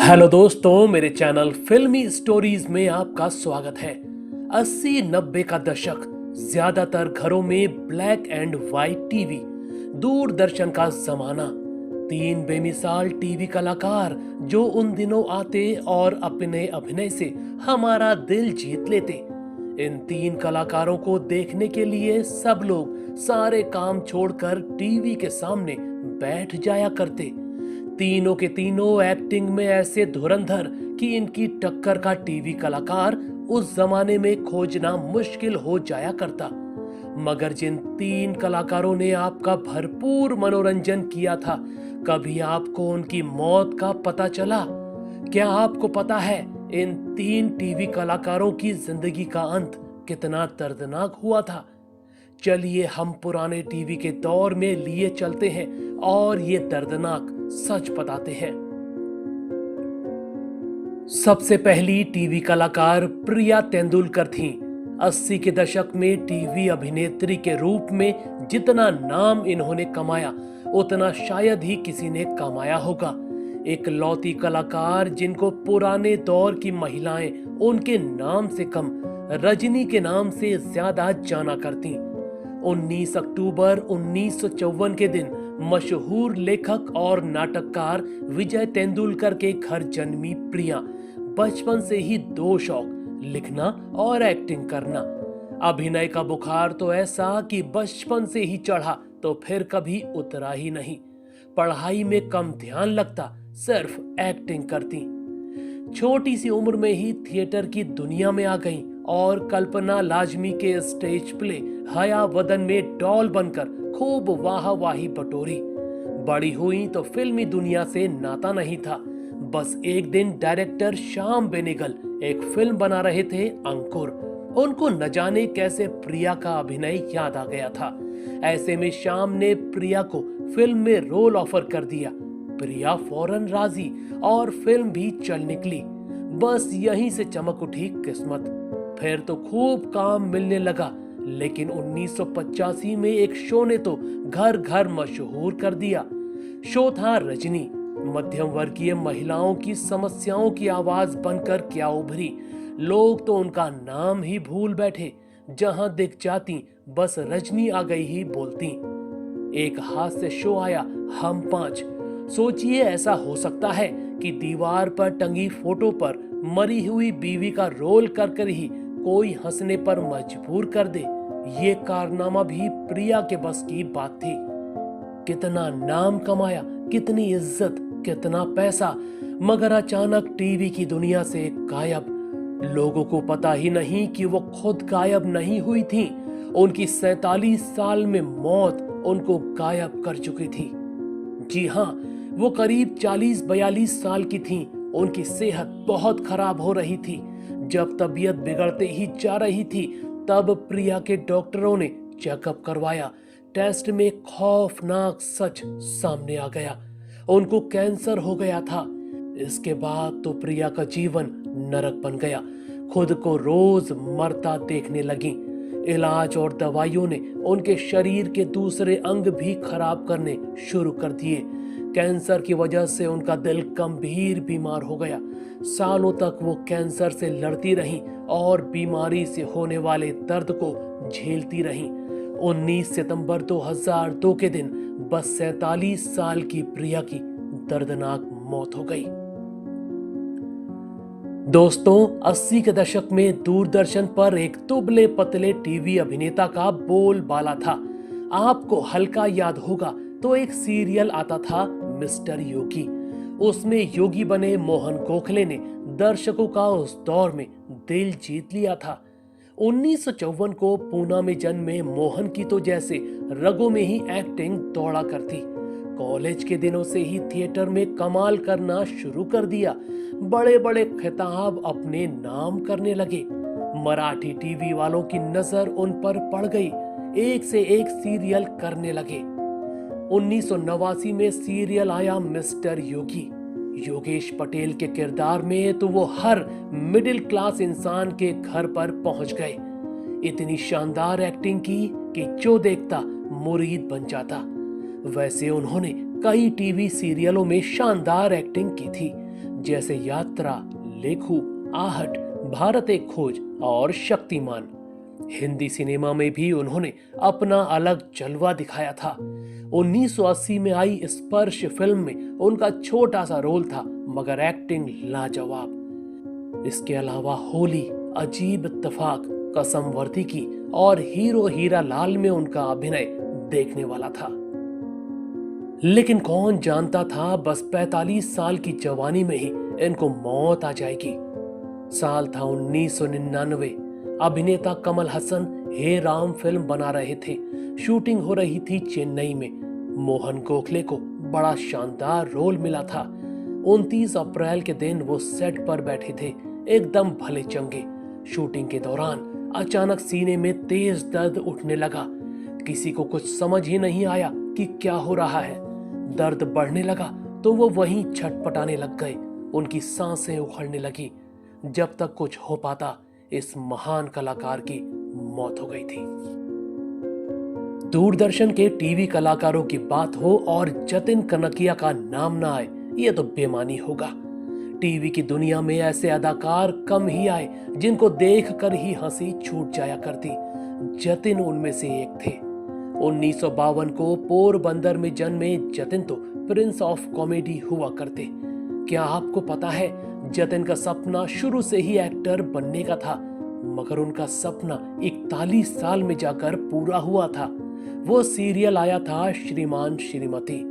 Hello दोस्तों, मेरे channel फिल्मी स्टोरीज में आपका स्वागत है। 80-90 का दशक, ज्यादातर घरों में black and white TV, Doordarshan का जमाना। तीन बेमिसाल टीवी कलाकार जो उन दिनों आते और अपने अभिनय से हमारा दिल जीत लेते। इन तीन कलाकारों को देखने के लिए सब लोग सारे काम छोड़कर टीवी के सामने बैठ जाया करते। तीनों के तीनों एक्टिंग में ऐसे धुरंधर कि इनकी टक्कर का टीवी कलाकार उस जमाने में खोजना मुश्किल हो जाया करता। मगर जिन तीन कलाकारों ने आपका भरपूर मनोरंजन किया था, कभी आपको उनकी मौत का पता चला? क्या आपको पता है इन तीन टीवी कलाकारों की जिंदगी का अंत कितना दर्दनाक हुआ था? चलिए हम पुराने टीवी के दौर में लिए चलते हैं और ये दर्दनाक सच बताते हैं। सबसे पहली टीवी कलाकार प्रिया तेंदुलकर थीं। 80 के दशक में टीवी अभिनेत्री के रूप में जितना नाम इन्होंने कमाया, उतना शायद ही किसी ने कमाया होगा। एक लौती कलाकार जिनको पुराने दौर की महिलाएं उनके नाम से कम रजनी के नाम से ज्यादा जाना करती। 19 अक्टूबर 1954 के दिन मशहूर लेखक और नाटककार विजय तेंदुलकर के घर जन्मी प्रिया बचपन से ही दो शौक, लिखना और एक्टिंग करना। अभिनय का बुखार तो ऐसा कि बचपन से ही चढ़ा तो फिर कभी उतरा ही नहीं। पढ़ाई में कम ध्यान लगता, सिर्फ एक्टिंग करती। छोटी सी उम्र में ही थिएटर की दुनिया में आ गईं और कल्पना लाजमी के स्टेज प्ले हया वदन में डॉल बनकर खूब वाहवाही बटोरी। बड़ी हुई तो फिल्मी दुनिया से नाता नहीं था। बस एक दिन डायरेक्टर श्याम बेनेगल एक फिल्म बना रहे थे, अंकुर। उनको न जाने कैसे प्रिया का अभिनय याद आ गया था। ऐसे में श्याम ने प्रिया को फिल्म में रोल ऑफर कर दिया। प्रिया फौरन राजी और फिल्म भी चल निकली। बस यहीं से चमक उठी किस्मत। फिर तो खूब काम मिलने लगा, लेकिन 1985 में एक शो ने तो घर घर मशहूर कर दिया। शो था रजनी। मध्यम वर्गीय महिलाओं की समस्याओं की आवाज बनकर क्या उभरी। लोग तो उनका नाम ही भूल बैठे। जहां दिख जाती बस रजनी आ गई ही बोलती। एक हास्य शो आया, हम पांच। सोचिए, ऐसा हो सकता है कि दीवार पर टंगी फोटो पर मरी हुई बीवी का रोल कर ही कोई हंसने पर मजबूर कर दे। ये कारनामा भी प्रिया के बस की बात थी। कितना नाम कमाया, कितनी इज्जत, कितना पैसा, मगर अचानक टीवी की दुनिया से गायब। लोगों को पता ही नहीं कि वो खुद गायब नहीं हुई थी। उनकी 47 साल में मौत उनको गायब कर चुकी थी। जी हाँ, वो करीब 40-42 साल की थीं। उनकी सेहत बहुत खराब हो रही थी। जब तबीयत बिगड़ते ही जा रही थी, तब प्रिया के डॉक्टरों ने चेकअप करवाया। टेस्ट में खौफनाक सच सामने आ गया। उनको कैंसर हो गया था। इसके बाद तो प्रिया का जीवन नरक बन गया। खुद को रोज मरता देखने लगी। इलाज और दवाइयों ने उनके शरीर के दूसरे अंग भी खराब करने शुरू कर दिए। कैंसर की वजह से उनका दिल गंभीर बीमार हो गया। सालों तक वो कैंसर से लड़ती रहीं और बीमारी से होने वाले दर्द को झेलती रहीं। 19 सितंबर 2002 के दिन बस 47 साल की प्रिया की दर्दनाक मौत हो गई। दोस्तों, 80 के दशक में दूरदर्शन पर एक दुबले पतले टीवी अभिनेता का बोलबाला था। आपको हल्का याद होगा तो एक सीरियल आता था, मिस्टर योगी। उसमें योगी बने मोहन गोखले ने दर्शकों का उस दौर में दिल जीत लिया था। 1954 को पूना में जन्मे मोहन की तो जैसे रगों में ही एक्टिंग दौड़ा करती। कॉलेज के दिनों से ही थिएटर में कमाल करना शुरू कर दिया। बड़े बड़े खिताब अपने नाम करने लगे। मराठी टीवी वालों की नजर उन पर पड़ गई। एक से एक सीरियल करने लगे। 1989 में सीरियल आया मिस्टर योगी। योगेश पटेल के किरदार में तो वो हर मिडिल क्लास इंसान के घर पर पहुंच गए। इतनी शानदार एक्टिंग की कि जो देखता मुरीद बन जाता। वैसे उन्होंने कई टीवी सीरियलों में शानदार एक्टिंग की थी, जैसे यात्रा, लेखू, आहट, भारत एक खोज और शक्तिमान। हिंदी सिनेमा में भी उन्होंने अपना अलग जलवा दिखाया था। 1980 में आई स्पर्श फिल्म में उनका छोटा सा रोल था, मगर एक्टिंग लाजवाब। इसके अलावा होली, अजीब इत्तेफाक, कसम वर्दी की और हीरो हीरा लाल में उनका अभिनय देखने वाला था। लेकिन कौन जानता था बस 45 साल की जवानी में ही इनको मौत आ जाएगी। साल था 1999। अभिनेता कमल हसन हे राम फिल्म बना रहे थे। शूटिंग हो रही थी चेन्नई में। मोहन गोखले को बड़ा शानदार रोल मिला था। 29 अप्रैल के दिन वो सेट पर बैठे थे, एकदम भले चंगे। शूटिंग के दौरान अचानक सीने में तेज दर्द उठने लगा। किसी को कुछ समझ ही नहीं आया कि क्या हो रहा है। दर्द बढ़ने लगा तो वो वहीं छटपटाने लग गए। उनकी सांसें उखड़ने लगी। जब तक कुछ हो पाता, इस महान कलाकार की मौत हो गई थी। दूरदर्शन के टीवी कलाकारों की बात हो और जतिन कनकिया का नाम ना आए, ये तो बेमानी होगा। टीवी की दुनिया में ऐसे अदाकार कम ही आए जिनको देखकर ही हंसी छूट जाया करती। जतिन उनमें से एक थे। 1952 को पोरबंदर में जन्मे जतिन तो प्रिंस ऑफ कॉमेडी हुआ करते। क्या आपको पता है, जतिन का सपना शुरू से ही एक्टर बनने का था, मगर उनका सपना 41 साल में जाकर पूरा हुआ था। वो सीरियल आया था श्रीमान श्रीमती।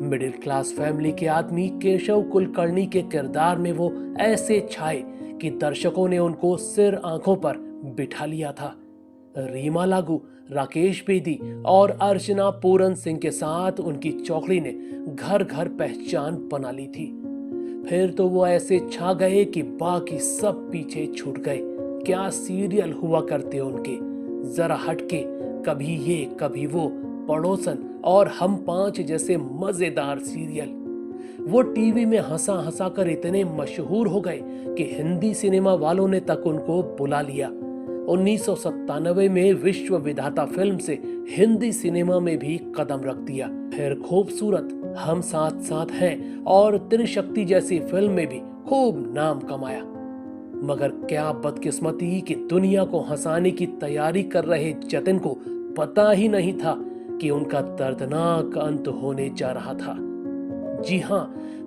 मिडिल क्लास फैमिली के आदमी केशव कुलकर्णी के किरदार में वो ऐसे छाए कि दर्शकों ने उनको सिर आंखों पर बिठा लिया था। रीमा लागू, राकेश बेदी और अर्चना पूरन सिंह के साथ उनकी चौकड़ी ने घर घर पहचान बना ली थी। फिर तो वो ऐसे छा गए कि बाकी सब पीछे छूट गए। क्या सीरियल हुआ करते उनके, जरा हटके, कभी ये कभी वो, पड़ोसन और हम पांच जैसे मजेदार सीरियल। वो टीवी में हंसा हंसा कर इतने मशहूर हो गए कि हिंदी सिनेमा वालों ने तक उनको बुला लिया। 1997 में विश्व विधाता फिल्म से हिंदी सिनेमा में भी कदम रख दिया। फिर खूबसूरत, हम साथ साथ हैं और त्रिशक्ति जैसी फिल्म में भी खूब नाम कमाया। मगर क्या बदकिस्मती कि दुनिया को हंसाने की तैयारी कर रहे जतिन को पता ही नहीं था कि उनका दर्दनाक अंत होने जा रहा था। जी हां,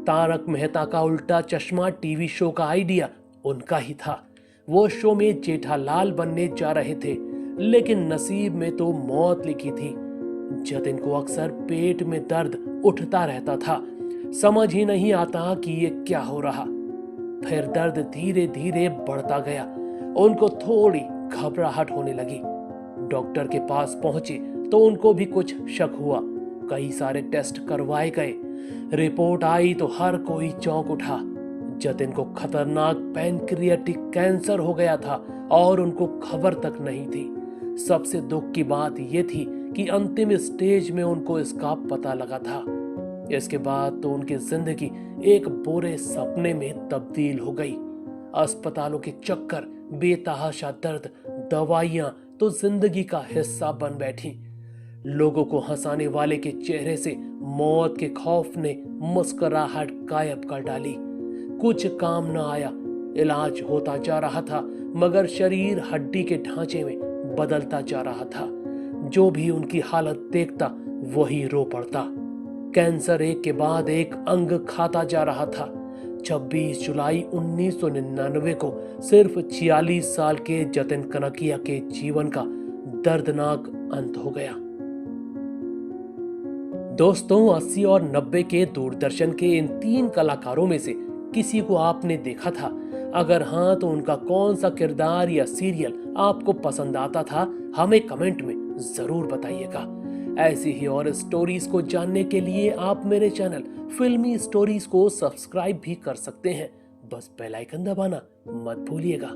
तारक मेहता का उल्टा चश्मा टीवी शो का आइडिया उनका ही था। वो शो में जेठालाल बनने जा रहे थे, लेकिन नसीब में तो मौत लिखी थी। जतिन को अक्सर पेट में दर्द उठता रहता था। समझ ही नहीं आता कि ये क्या हो रहा। फिर दर्द धीरे धीरे बढ़ता गया। उनको थोड़ी घबराहट होने लगी। डॉक्टर के पास पहुंचे तो उनको भी कुछ शक हुआ। कई सारे टेस्ट करवाए गए। रिपोर्ट आई तो हर कोई चौंक उठा। जतिन को खतरनाक पैनक्रियाटिक कैंसर हो गया था और उनको खबर तक नहीं थी। सबसे दुख की बात यह थी कि अंतिम स्टेज में उनको इसका पता लगा था। इसके बाद तो उनकी जिंदगी एक बुरे सपने में तब्दील हो गई। अस्पतालों के चक्कर, बेतहाशा दर्द, दवाइयां तो जिंदगी का हिस्सा बन बैठी। लोगों को हंसाने वाले के चेहरे से मौत के खौफ ने मुस्कुराहट गायब कर डाली। कुछ काम न आया। इलाज होता जा रहा था, मगर शरीर हड्डी के ढांचे में बदलता जा रहा था। जो भी उनकी हालत देखता वही रो पड़ता। कैंसर एक के बाद एक अंग खाता जा रहा था। 26 जुलाई 1999 को सिर्फ 46 साल के जतिन कनकिया के जीवन का दर्दनाक अंत हो गया। दोस्तों, 80 और 90 के दूरदर्शन के इन 3 कलाकारों में से किसी को आपने देखा था? अगर हाँ, तो उनका कौन सा किरदार या सीरियल आपको पसंद आता था, हमें कमेंट में जरूर बताइएगा। ऐसी ही और स्टोरीज को जानने के लिए आप मेरे चैनल फिल्मी स्टोरीज को सब्सक्राइब भी कर सकते हैं। बस बेल आइकन दबाना मत भूलिएगा।